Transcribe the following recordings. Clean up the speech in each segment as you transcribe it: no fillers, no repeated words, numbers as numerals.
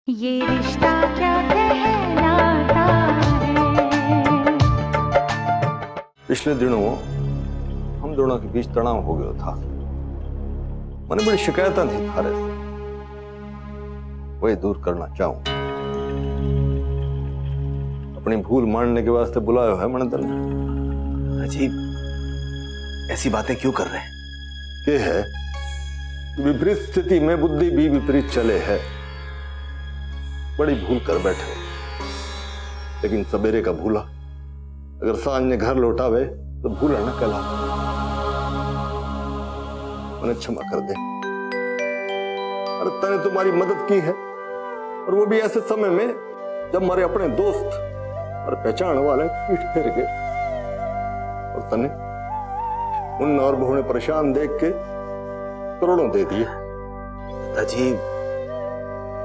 ये रिश्ता क्या कहलाता है। पिछले दिनों हम दोनों के बीच तनाव हो गया था। मैंने बड़ी शिकायतें थी थारे से, वही दूर करना चाहूं। अपनी भूल मानने के वास्ते बुलाया है मैंने तेरे। अजीब ऐसी बातें क्यों कर रहे हैं? ये है कि विपरीत स्थिति में बुद्धि भी विपरीत चले है। बड़ी भूल कर बैठे, लेकिन सवेरे का भूला अगर सांझ ने घर लौटावे तो भूला न कला। मैंने क्षमा कर दे। अरे तने तुम्हारी मदद की है, और वो भी ऐसे समय में जब हमारे अपने दोस्त और पहचान वाले पीठ फेर गए, और तने मुन्ना और बहू ने परेशान देख के करोड़ों दे दिए। अजीब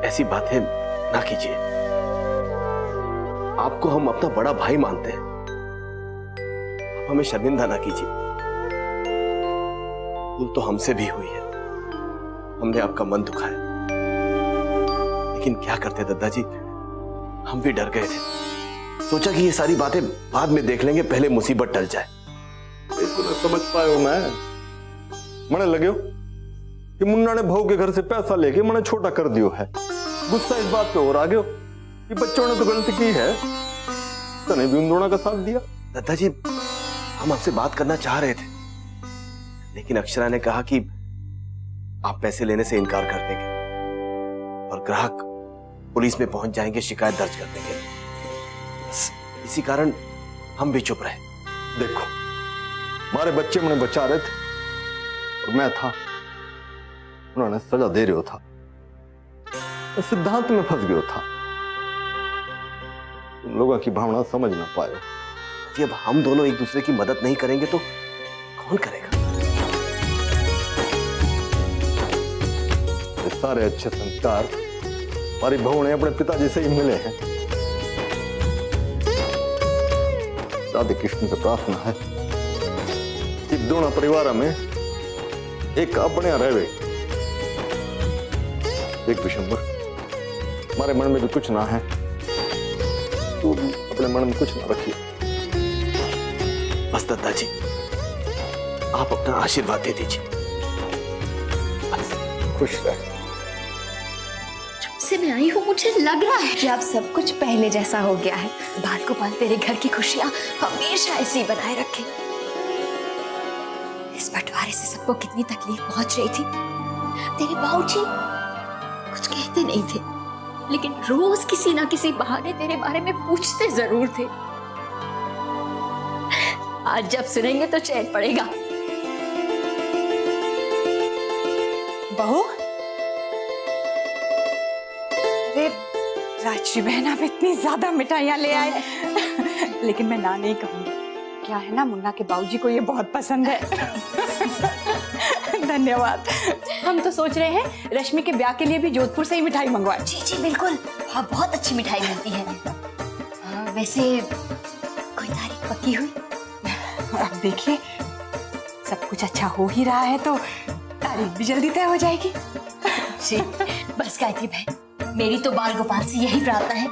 ऐसी बातें ना कीजिए। आपको हम अपना बड़ा भाई मानते हैं, हमें शर्मिंदा ना कीजिए। भूल तो हमसे भी हुई है, हमने आपका मन दुखाया, लेकिन क्या करते दादाजी, हम भी डर गए थे। सोचा कि ये सारी बातें बाद में देख लेंगे, पहले मुसीबत टल जाए। इसको समझ पायो मैंने लगे कि मुन्ना ने बहू के घर से पैसा लेके मैंने छोटा कर दियो है। गुस्सा इस बात पे और आ गयो कि बच्चों ने तो गलती की है, तने भी उन दोनों का साथ दिया। दादाजी हम आपसे बात करना चाह रहे थे, लेकिन अक्षरा ने कहा कि आप पैसे लेने से इनकार कर देंगे और ग्राहक पुलिस में पहुंच जाएंगे, शिकायत दर्ज कर देंगे। बस इसी कारण हम भी चुप रहे। देखो, हमारे बच्चे मैंने बचा रहे थे और मैं था, उन्होंने सजा दे रहे था, सिद्धांत में फंस गया था। तुम लोगों की भावना समझ ना पाए। जी अब हम दोनों एक दूसरे की मदद नहीं करेंगे तो कौन करेगा? ये सारे अच्छे संस्कार हमारी बहू ने अपने पिताजी से ही मिले हैं। राधे कृष्ण से प्रार्थना है कि दोनों परिवार में एक अपने रहे। एक विशंबर, हमारे मन में भी कुछ ना है, तो अपने मन में कुछ ना रखिए। बस दादाजी आप अपना आशीर्वाद दे दीजिए। बस खुश रहे। जब से मैं आई हूँ मुझे लग रहा है कि अब सब कुछ पहले जैसा हो गया है। बाल गोपाल तेरे घर की खुशियां हमेशा ऐसी बनाए रखे। इस बंटवारे से सबको कितनी तकलीफ पहुंच रही थी। तेरे बाबूजी कुछ कहते नहीं थे, लेकिन रोज किसी ना किसी बहाने तेरे बारे में पूछते जरूर थे। आज जब सुनेंगे तो चैन पड़ेगा। बहू, अरे राजश्री बहन आप इतनी ज्यादा मिठाइयाँ ले आए लेकिन मैं ना नहीं कहूंगी। क्या है ना, मुन्ना के बाबूजी को ये बहुत पसंद है। धन्यवाद। हम तो सोच रहे हैं रश्मि के ब्याह के लिए भी जोधपुर से ही मिठाई मंगवाएं। जी जी बिल्कुल, वहाँ बहुत अच्छी मिठाई मिलती है। वैसे कोई तारीख पक्की हुई? अब देखिए, सब कुछ अच्छा हो ही रहा है तो तारीख भी जल्दी तय हो जाएगी। जी बस गायत्री बहन, मेरी तो बाल गोपाल से यही प्रार्थना है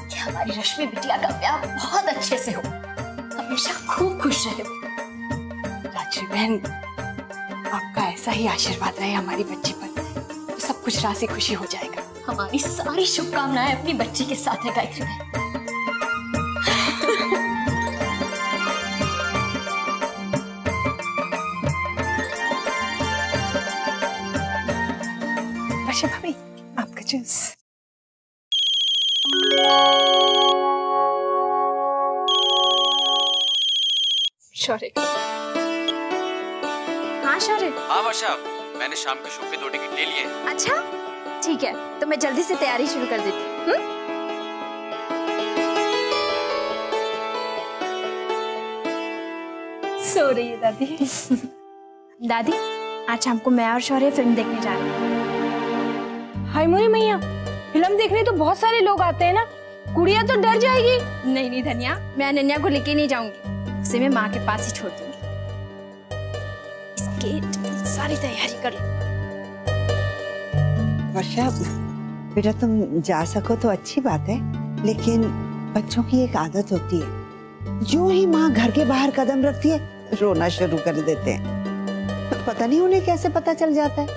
कि हमारी रश्मि बिटिया का ब्याह बहुत अच्छे से हो, हमेशा खूब खुश रहे। राजश्री बहन, आपका ऐसा ही आशीर्वाद रहे हमारी बच्ची पर, तो सब कुछ राशि खुशी हो जाएगा। हमारी सारी शुभकामनाएं अपनी बच्ची के साथ है गायत्री बहन। वर्षा भाभी, आपका जूस। शौर्य। हाँ शौर्य। हाँ वर्षा, मैंने शाम के शो के 2 टिकट ले लिए। अच्छा ठीक है, तो मैं जल्दी से तैयारी शुरू कर देती हूँ। सो रही है दादी। दादी, आज शाम को मैं और शौर्य फिल्म देखने जा रहे हैं। हाय मोरी मैया, फिल्म देखने तो बहुत सारे लोग आते हैं ना, गुड़िया तो डर जाएगी। नहीं नहीं धनिया, मैं अनन्या को लेके नहीं जाऊंगी, उसे मैं माँ के पास ही छोड़ दूंगी। इसकी सारी तैयारी कर लो। वर्षा, बेटा तुम जा सको तो अच्छी बात है, लेकिन बच्चों की एक आदत होती है, जो ही माँ घर के बाहर कदम रखती है रोना शुरू कर देते हैं। पता नहीं उन्हें कैसे पता चल जाता है।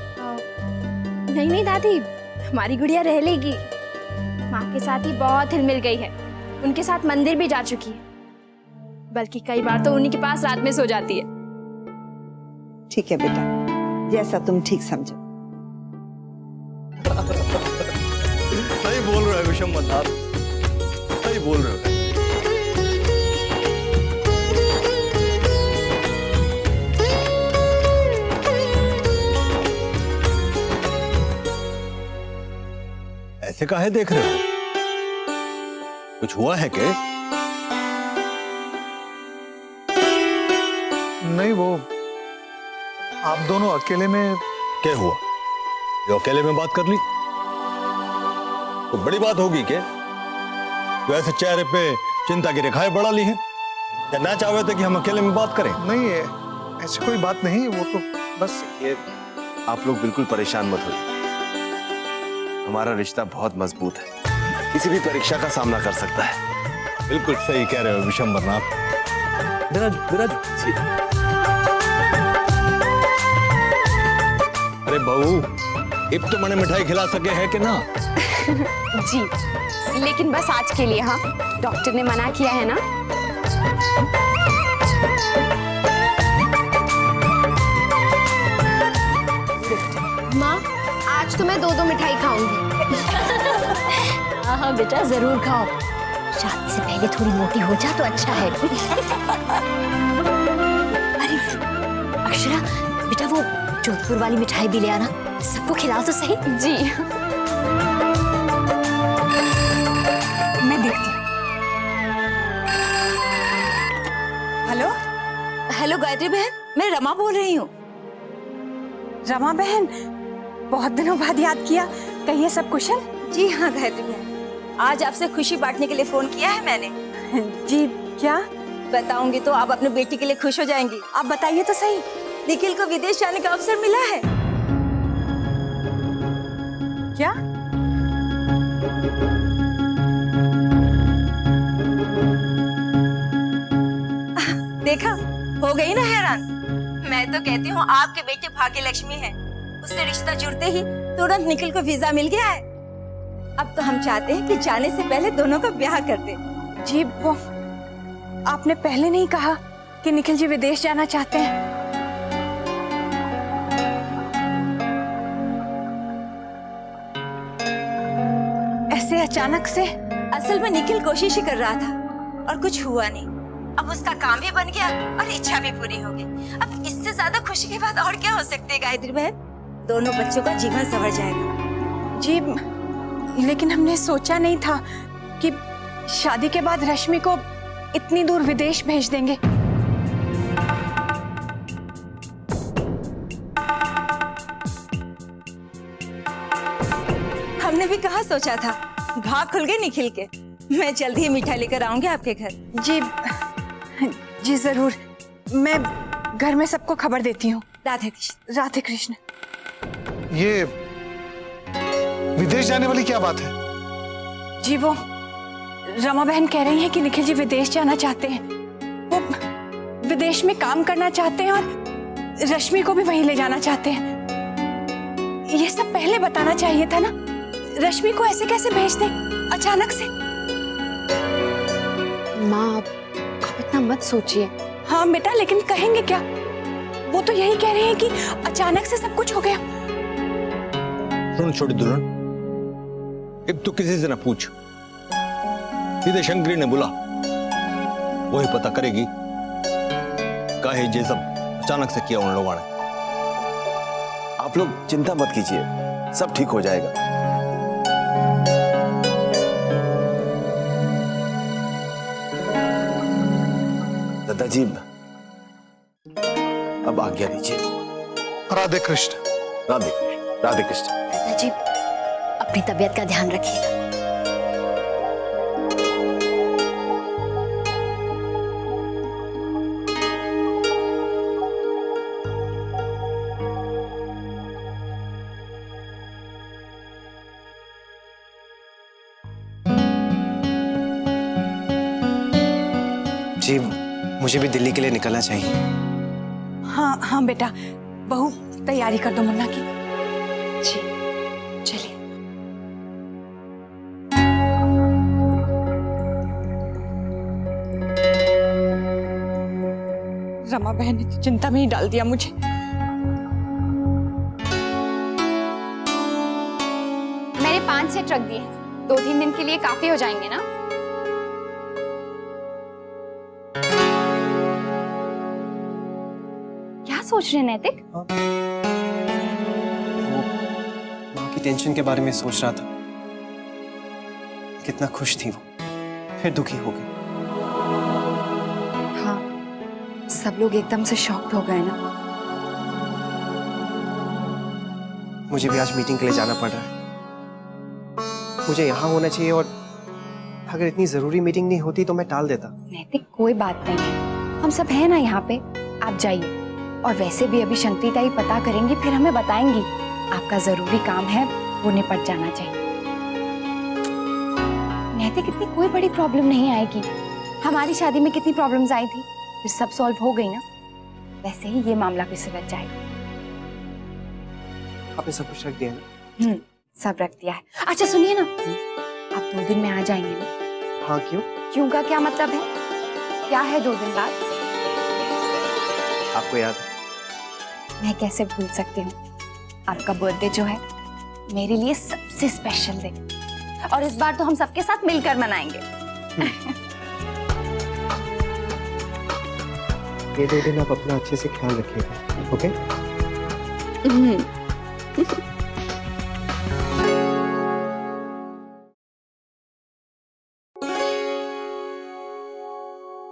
नहीं नहीं दादी, हमारी गुड़िया रह लेगी। माँ के साथ ही बहुत हिल मिल गई है, उनके साथ मंदिर भी जा चुकी है, बल्कि कई बार तो उन्हीं के पास रात में सो जाती है। ठीक है बेटा, जैसा तुम ठीक समझो। सही बोल रहे हो विशंबर आप, सही बोल रहे हो। ऐसे काहे देख रहे हो? कुछ हुआ है क्या? नहीं, वो आप दोनों अकेले में। क्या हुआ जो अकेले में बात कर ली? तो बड़ी बात होगी क्या? तो ऐसे चेहरे पे चिंता की रेखाएं बढ़ा ली हैं, या ना चाहते थे कि हम अकेले में बात करें? नहीं है, ऐसी कोई बात नहीं, वो तो बस। ये आप लोग बिल्कुल परेशान मत होइए, हमारा रिश्ता बहुत मजबूत है, किसी भी परीक्षा का सामना कर सकता है। बिल्कुल सही कह रहे हो विशंबर नाथ। विराज, विराज। अरे बहू, अब तो मैंने मिठाई खिला सके है कि ना? जी, लेकिन बस आज के लिए। हाँ, डॉक्टर ने मना किया है ना। माँ, आज तो मैं 2-2 मिठाई खाऊंगी। हाँ बेटा जरूर खाओ, शादी से पहले थोड़ी मोटी हो जा तो अच्छा है। अरे अक्षरा बेटा, वो जोधपुर वाली मिठाई भी ले आना, सबको खिलाओ तो सही। जी, मैं देखती हूँ। हेलो हेलो गायत्री बहन, मैं रमा बोल रही हूँ। रमा बहन, बहुत दिनों बाद याद किया, कहिए सब कुशल? जी हाँ गायत्री बहन, आज आपसे खुशी बांटने के लिए फोन किया है मैंने। जी, क्या बताऊंगी तो आप अपने बेटी के लिए खुश हो जाएंगी। आप बताइए तो सही। निखिल को विदेश जाने का अवसर मिला है। क्या? देखा, हो गई ना हैरान। मैं तो कहती हूँ आपके बेटे भाग्य लक्ष्मी है, उससे रिश्ता जुड़ते ही तुरंत निखिल को वीजा मिल गया है। अब तो हम चाहते हैं कि जाने से पहले दोनों का ब्याह कर दे। जी, वो आपने पहले नहीं कहा कि निखिल जी विदेश जाना चाहते हैं? ऐसे अचानक से? असल में निखिल कोशिश ही कर रहा था और कुछ हुआ नहीं। अब उसका काम भी बन गया और इच्छा भी पूरी हो गई। अब इससे ज्यादा खुशी की बात और क्या हो सकती है गायत्री बहन? दोनों बच्चों का जीवन संवर जाएगा। जी, लेकिन हमने सोचा नहीं था कि शादी के बाद रश्मि को इतनी दूर विदेश भेज देंगे। हमने भी कहाँ सोचा था। भाग खुल गए निखिल के। मैं जल्द ही मिठाई लेकर आऊंगी आपके घर। जी जी जरूर, मैं घर में सबको खबर देती हूँ। राधे कृष्ण। राधे कृष्ण। ये विदेश जाने वाली क्या बात है? जी, वो रमा बहन कह रही हैं कि निखिल जी विदेश जाना चाहते हैं। वो विदेश में काम करना चाहते हैं और रश्मि को भी वहीं ले जाना चाहते हैं। ये सब पहले बताना चाहिए था ना। रश्मि को ऐसे कैसे भेज दें अचानक से? माँ, आप इतना मत सोचिए। हाँ बेटा, लेकिन कहेंगे क्या? वो तो यही कह रहे हैं कि अचानक से सब कुछ हो गया। सुन छोटी दुल्हन, अब तो किसी से ना पूछ, सीधे शंकरी ने बुला, वही पता करेगी काहे ये सब अचानक से किया उन लोगों ने। आप लोग चिंता मत कीजिए, सब ठीक हो जाएगा। दादाजी, अब आज्ञा दीजिए। राधे कृष्ण। राधे कृष्ण। राधे कृष्ण। दादाजी, अपनी तबीयत का ध्यान रखिएगा। जी मुझे भी दिल्ली के लिए निकलना चाहिए। हाँ हाँ बेटा, बहू तैयारी कर दो मुन्ना की। जी चलिए। रमा बहन ने तो चिंता में ही डाल दिया मुझे। मैंने 5 सेट रख दिए, 2-3 दिन के लिए काफी हो जाएंगे ना? क्या सोच रहे हैं नैतिक? माँ की टेंशन के बारे में सोच रहा था। कितना खुश थी वो, फिर दुखी हो गई। हाँ, सब लोग एकदम से शॉक्ड हो गए ना। मुझे भी आज मीटिंग के लिए जाना पड़ रहा है। मुझे यहाँ होना चाहिए और अगर इतनी जरूरी मीटिंग नहीं होती तो मैं टाल देता। नैतिक कोई बात नहीं है, हम सब हैं ना यहाँ पे, आप जाइए। और वैसे भी अभी शंक्रिता ही पता करेंगी, फिर हमें बताएंगी। आपका जरूरी काम है, वो निपट जाना चाहिए। नैतिक इतनी कोई बड़ी प्रॉब्लम नहीं आएगी। हमारी शादी में कितनी प्रॉब्लम्स आई थी, फिर सब सॉल्व हो गई ना। वैसे ही ये मामला भी सुलझ जाएगा। आपने सब कुछ रख दिया ना? सब रख दिया है। अच्छा सुनिए ना, आप 2 दिन में आ जाएंगे ना? हाँ क्यों? क्यों का क्या मतलब है? क्या है 2 दिन बाद? आपको याद है? मैं कैसे भूल सकती हूँ। आपका बर्थडे जो है मेरे लिए सबसे स्पेशल दिन, और इस बार तो हम सबके साथ मिलकर मनाएंगे। ये 2 दिन आप अपना अच्छे से ख्याल रखिएगा, ओके?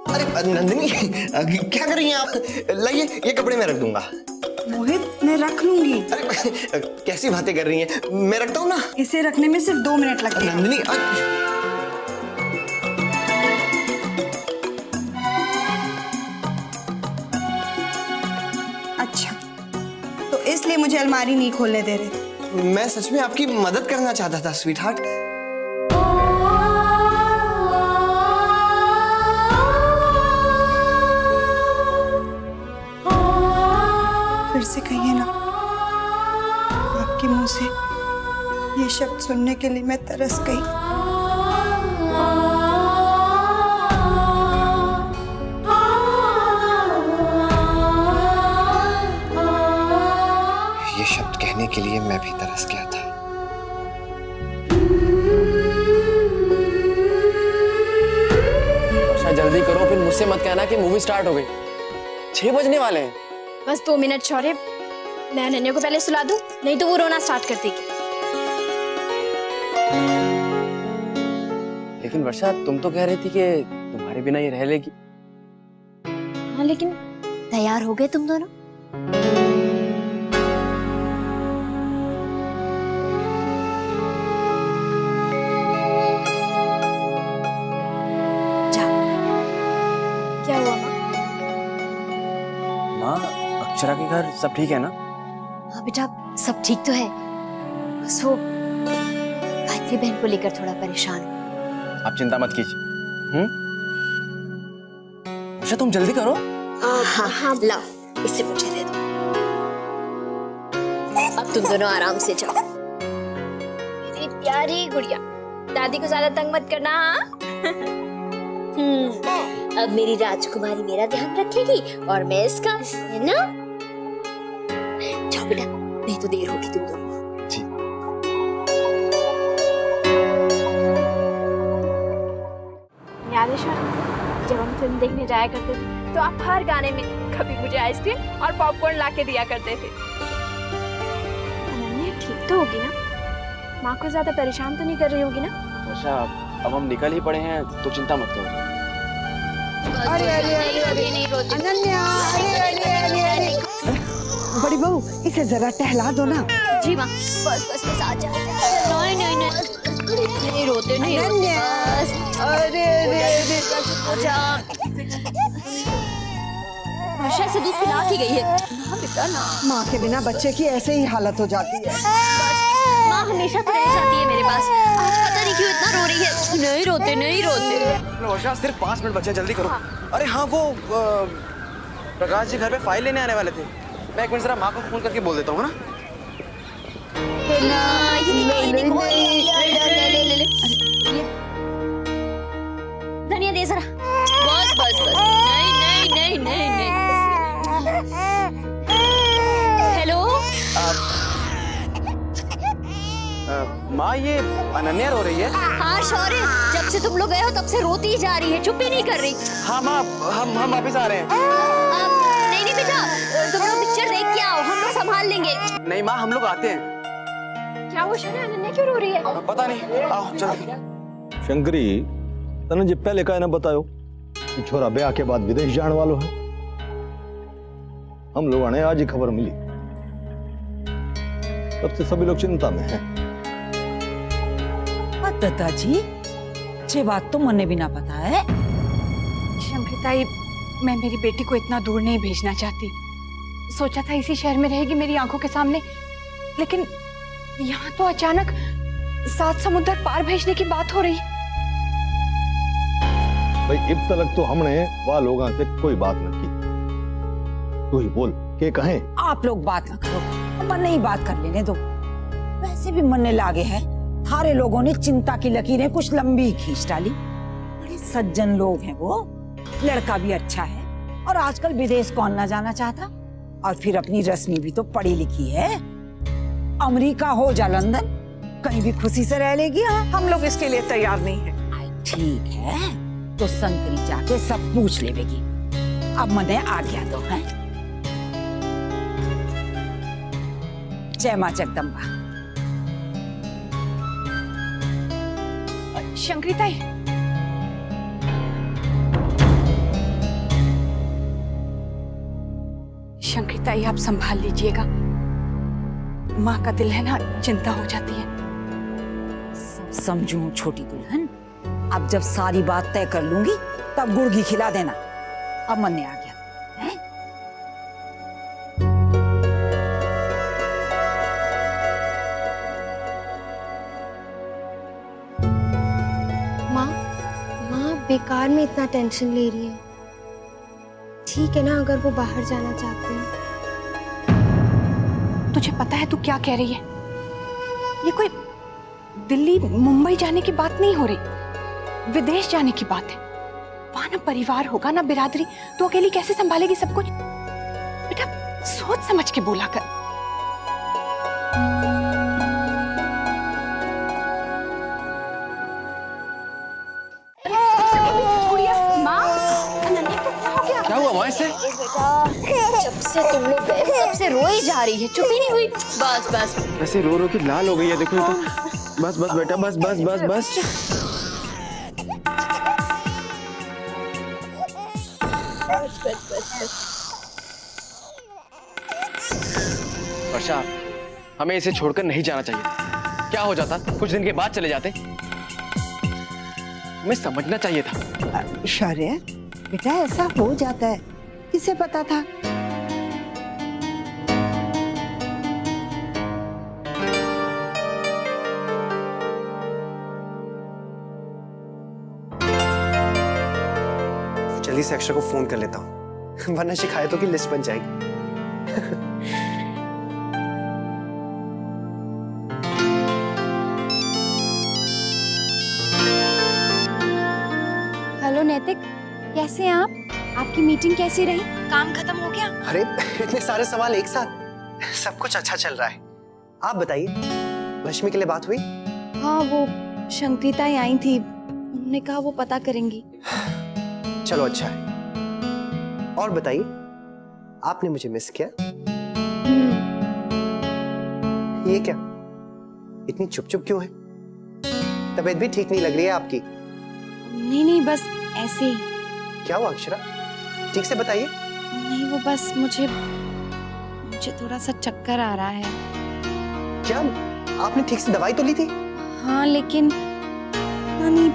अरे नंदिनी, क्या कर रही हैं आप? लाइए, ये कपड़े मैं रख दूंगा। मोहित मैं रख लूंगी। अरे कैसी बातें कर रही हैं? मैं रखता हूँ ना। इसे रखने में सिर्फ 2 मिनट लगते हैं। नंदिनी अच्छा, तो इसलिए मुझे अलमारी नहीं खोलने दे रहे? मैं सच में आपकी मदद करना चाहता था स्वीट हार्ट। फिर से कहिए ना, आपके मुंह से ये शब्द सुनने के लिए मैं तरस गई। ये शब्द कहने के लिए मैं भी तरस गया था। वर्षा जल्दी करो, फिर मुझसे मत कहना कि मूवी स्टार्ट हो गई। 6 बजने वाले हैं। बस 2 मिनट शौर्य, मैं अनन्या को पहले सुला दूं, नहीं तो वो रोना स्टार्ट कर देगी। लेकिन वर्षा, तुम तो कह रही थी कि तुम्हारे बिना ये रह लेगी। हाँ लेकिन तैयार हो गए तुम दोनों? क्या हुआ माँ, अक्षरा के घर सब ठीक है ना? हाँ बेटा, सब ठीक तो है, बस वो गायत्री बहन को लेकर थोड़ा परेशान हूँ। आप चिंता मत कीजिए। वर्षा तुम जल्दी करो। हाँ लाओ, इसे मुझे दे दो। अब तुम दोनों आराम से जाओ। मेरी प्यारी गुड़िया, दादी को ज्यादा तंग मत करना। अब मेरी राजकुमारी मेरा ध्यान रखेगी और मैं इसका, है ना? जाओ बेटा, नहीं तो देर होगी तुम दोनों। याद है शौर्य, जब हम फिल्म देखने जाया करते थे तो आप हर गाने में कभी मुझे आइसक्रीम और पॉपकॉर्न ला के दिया करते थे। अनन्या ठीक तो होगी ना? माँ को ज्यादा परेशान तो नहीं कर रही होगी ना? वर्षा, अब हम निकल ही पड़े हैं तो चिंता मत करो। अरे अरे अरे अरे अनन्या, अरे बड़ी बहू, इसे जरा टहला दो ना। जी माँ, बस आ जा। नहीं रोते, नहीं रोते, बस। अरे अरे अरे वर्षा से दूध पिला की गई है ना बेटा ना। माँ के बिना बच्चे की ऐसे ही हालत हो जाती है। बस, माँ हमेशा तो रह जाती है मेरे पास। आज पता नहीं क्यों इतना रो रही है? नहीं रोते, नहीं रोते। वर्षा सिर्फ 5 मिनट बचे, जल्दी करो। अरे हाँ, वो प्रकाश जी घर पे फाइल लेने आने वाले थे। मैं एक मिनट जरा माँ को फोन करके बोल देता हूँ ना। धनिया दे जरा। बस बस बस। नहीं नहीं नहीं नहीं नहीं। हेलो माँ, ये अनन्या रो रही है। हाँ शौर्य, जब से तुम लोग गए हो तब से रोती ही जा रही है, चुप ही नहीं कर रही। हाँ माँ, हम वापस आ रहे हैं। नहीं नहीं बेटा, तुम लोग पिक्चर देख के आओ, हम लोग संभाल लेंगे। नहीं माँ, हम लोग आते हैं। क्या वो शौर्य, अनन्या क्यों रो रही है? पता नहीं, आओ चलो। शंकरी तने जे पहले का ना बतायो कि छोरा ब्याह के बाद विदेश जाने वालो है। हम लोगों ने आज ही खबर मिली, तब से सभी लोग चिंता में हैं। दादाजी, ये बात तो मुझे भी ना पता है। शंकरिताई, मैं मेरी बेटी को इतना दूर नहीं भेजना चाहती। सोचा था इसी शहर में रहेगी मेरी आंखों के सामने, लेकिन यहाँ तो अचानक 7 समुद्र पार भेजने की बात हो रही। भाई अब तक तो हमने वह लोगों से कोई बात न की। तू ही बोल के कहें। आप लोग बात ना करो, मन ही बात कर लेने दो। वैसे भी मन लागे है, सारे लोगों ने चिंता की लकीरें कुछ लंबी खींच डाली। बड़े सज्जन लोग हैं वो, लड़का भी अच्छा है और आजकल विदेश कौन ना जाना चाहता। और फिर अपनी रश्मि भी तो पढ़ी लिखी है, अमेरिका हो जा लंदन, कहीं भी खुशी से रह लेगी। हाँ, हम लोग इसके लिए तैयार नहीं है। ठीक है, तो संकरी जाके सब पूछ लेगी। अब मने आज्ञा दो है। जय मां जगदम्बा। शंकरिताई, शंकरिताई आप संभाल लीजिएगा, माँ का दिल है ना, चिंता हो जाती है। समझू छोटी दुल्हन, अब जब सारी बात तय कर लूंगी तब गुड़गी खिला देना। अब मन ने आ गया है? माँ बेकार में इतना टेंशन ले रही है। ठीक है ना, अगर वो बाहर जाना चाहते हैं। तुझे पता है तू क्या कह रही है? ये कोई दिल्ली मुंबई जाने की बात नहीं हो रही, विदेश जाने की बात है। वहां ना परिवार होगा ना बिरादरी, तो अकेली कैसे संभालेगी सब कुछ? बेटा सोच समझ के बोला कर। क्या हुआ माँ इससे? जब से तुम लोग गए तब से रोई जा रही है, चुप ही नहीं हुई। बस बस ऐसे रो रो के लाल हो गई है, देखो ये तो। बस बस बेटा, बस बस बस बस। वर्षा, हमें इसे छोड़कर नहीं जाना चाहिए। क्या हो जाता, कुछ दिन के बाद चले जाते। हमें समझना चाहिए था। शौर्य बेटा, ऐसा हो जाता है, किसे पता था? जल्दी से अक्षरा को फोन कर लेता हूँ, वरना शिकायतों की लिस्ट बन जाएगी। हेलो नैतिक, कैसे हैं आप? आपकी मीटिंग कैसी रही? काम खत्म हो गया? अरे इतने सारे सवाल एक साथ। सब कुछ अच्छा चल रहा है। आप बताइए, रश्मि के लिए बात हुई? हाँ, वो शंकरिताई आई थी, उन्होंने कहा वो पता करेंगी। चलो अच्छा है। और बताइए, आपने मुझे मिस किया? ये क्या, इतनी चुप चुप क्यों है? तबीयत भी ठीक नहीं लग रही है आपकी। नहीं नहीं, बस ऐसे ही। क्या हुआ अक्षरा, ठीक से बताइए। नहीं, वो बस मुझे थोड़ा सा चक्कर आ रहा है। क्या आपने ठीक से दवाई तो ली थी? हाँ, लेकिन नहीं,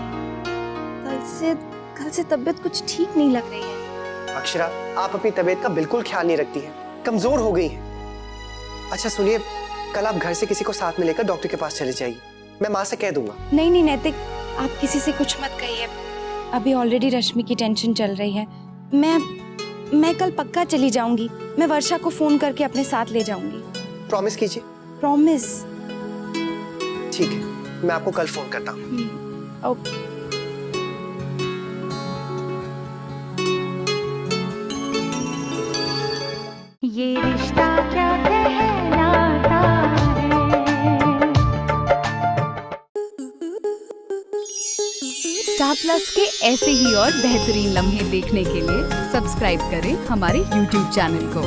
कल से तबीयत कुछ ठीक नहीं लग रही है। अक्षरा, आप अपनी तबीयत का बिल्कुल ख्याल नहीं रखती हैं, कमजोर हो गई हैं। अच्छा सुनिए, कल आप घर से किसी को साथ में लेकर डॉक्टर के पास चले जाइए। मैं माँ से कह दूंगा। नहीं नहीं नैतिक, आप किसी से कुछ मत कहिए। अभी ऑलरेडी रश्मि की टेंशन चल रही है। मैं कल पक्का चली जाऊंगी। मैं वर्षा को फोन करके अपने साथ ले जाऊंगी। प्रॉमिस कीजिए। प्रॉमिस। ठीक है, मैं आपको कल फोन करता हूँ। ओके। ये रिश्ता क्या कहलाता है। स्टार प्लस के ऐसे ही और बेहतरीन लम्हे देखने के लिए सब्सक्राइब करें हमारे YouTube चैनल को।